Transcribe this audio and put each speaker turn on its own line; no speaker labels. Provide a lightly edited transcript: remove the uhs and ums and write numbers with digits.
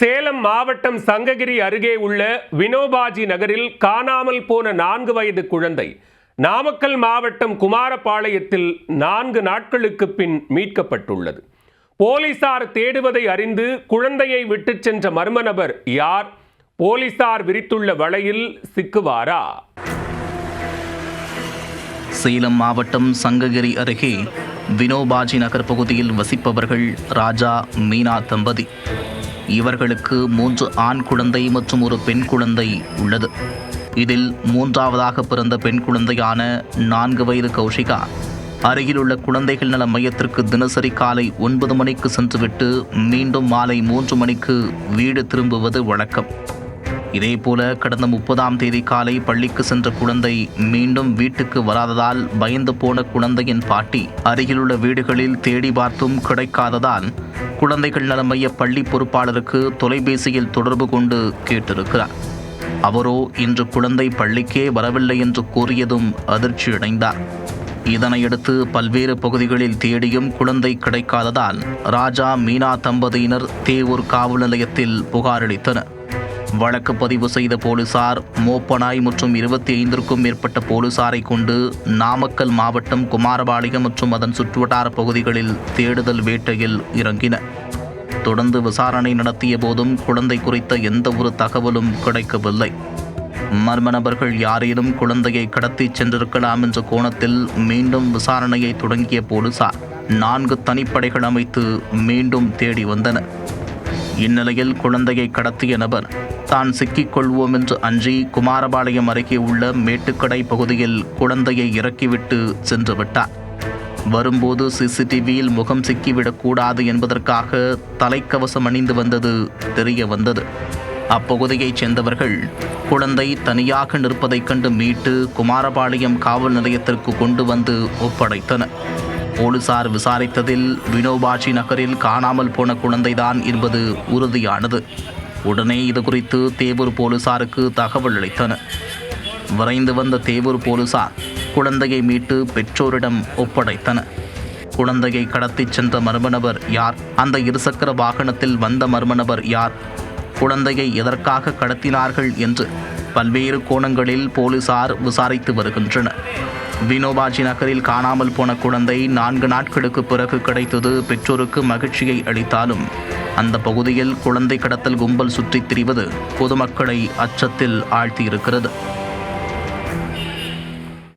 சேலம் மாவட்டம் சங்ககிரி அருகே உள்ள வினோபாஜி நகரில் காணாமல் போன 4 வயது குழந்தை நாமக்கல் மாவட்டம் குமாரபாளையத்தில் 4 நாட்களுக்கு பின் மீட்கப்பட்டுள்ளது. போலீசார் தேடுவதை அறிந்து குழந்தையை விட்டுச் சென்ற மர்ம நபர் யார்? போலீசார் விரித்துள்ள வலையில் சிக்குவாரா?
சேலம் மாவட்டம் சங்ககிரி அருகே வினோபாஜி நகர் பகுதியில் வசிப்பவர்கள் ராஜா மீனா தம்பதி. இவர்களுக்கு 3 ஆண் குழந்தை மற்றும் ஒரு பெண் குழந்தை உள்ளது. இதில் 3ஆவதாக பிறந்த பெண் குழந்தையான 4 வயது கௌஷிகா அருகிலுள்ள குழந்தைகள் நல மையத்திற்கு தினசரி காலை 9 மணிக்கு சென்றுவிட்டு மீண்டும் மாலை 3 மணிக்கு வீடு திரும்புவது வழக்கம். இதேபோல கடந்த 30ஆம் தேதி காலை பள்ளிக்கு சென்ற குழந்தை மீண்டும் வீட்டுக்கு வராததால் பயந்து போன குழந்தையின் பாட்டி அருகிலுள்ள வீடுகளில் தேடி பார்த்தும் கிடைக்காததால் குழந்தைகள் நல மைய பள்ளி பொறுப்பாளருக்கு தொலைபேசியில் தொடர்பு கொண்டு கேட்டிருக்கிறார். அவரோ இன்று குழந்தை பள்ளிக்கே வரவில்லை என்று கூறியதும் அதிர்ச்சியடைந்தார். இதனையடுத்து பல்வேறு பகுதிகளில் தேடியும் குழந்தை கிடைக்காததால் ராஜா மீனா தம்பதியினர் தேவூர் காவல் நிலையத்தில் புகார் அளித்தனர். வழக்கு பதிவு செய்த போலீசார் மோப்பனாய் மற்றும் 25க்கும் மேற்பட்ட போலீசாரை கொண்டு நாமக்கல் மாவட்டம் குமாரபாளையம் மற்றும் அதன் சுற்றுவட்டார பகுதிகளில் தேடுதல் வேட்டையில் இறங்கினர். தொடர்ந்து விசாரணை நடத்திய போதும் குழந்தை குறித்த எந்த ஒரு தகவலும் கிடைக்கவில்லை. மர்ம நபர்கள் யாரேனும் குழந்தையை கடத்தி சென்றிருக்கலாம் என்ற கோணத்தில் மீண்டும் விசாரணையை தொடங்கிய போலீசார் 4 தனிப்படைகள் அமைத்து மீண்டும் தேடி வந்தனர். இந்நிலையில் குழந்தையை கடத்திய நபர் தான் சிக்கிக் கொள்வோம் என்று அஞ்சி குமாரபாளையம் அருகே உள்ள மேட்டுக்கடை பகுதியில் குழந்தையை இறக்கிவிட்டு சென்று விட்டார். வரும்போது சிசிடிவியில் முகம் சிக்கிவிடக்கூடாது என்பதற்காக தலைக்கவசம் அணிந்து வந்தது தெரிய வந்தது. அப்பகுதியைச் சேர்ந்தவர்கள் குழந்தை தனியாக நிற்பதைக் கண்டு மீட்டு குமாரபாளையம் காவல் நிலையத்திற்கு கொண்டு வந்து ஒப்படைத்தனர். போலீசார் விசாரித்ததில் வினோபாஜி நகரில் காணாமல் போன குழந்தைதான் என்பது உறுதியானது. உடனே இது குறித்து தேவூர் போலீசாருக்கு தகவல் அளித்தனர். விரைந்து வந்த தேவூர் போலீசார் குழந்தையை மீட்டு பெற்றோரிடம் ஒப்படைத்தனர். குழந்தையை கடத்திச் சென்ற மர்ம நபர் யார்? அந்த இருசக்கர வாகனத்தில் வந்த மர்ம நபர் யார்? குழந்தையை எதற்காக கடத்தினார்கள் என்று பல்வேறு கோணங்களில் போலீசார் விசாரித்து வருகின்றனர். வினோபாஜி நகரில் காணாமல் போன குழந்தை 4 நாட்களுக்கு பிறகு கிடைத்தது பெற்றோருக்கு மகிழ்ச்சியை அளித்தாலும் அந்த பகுதியில் குழந்தை கடத்தல் கும்பல் சுற்றித் திரிவது பொதுமக்களை அச்சத்தில் ஆழ்த்தியிருக்கிறது.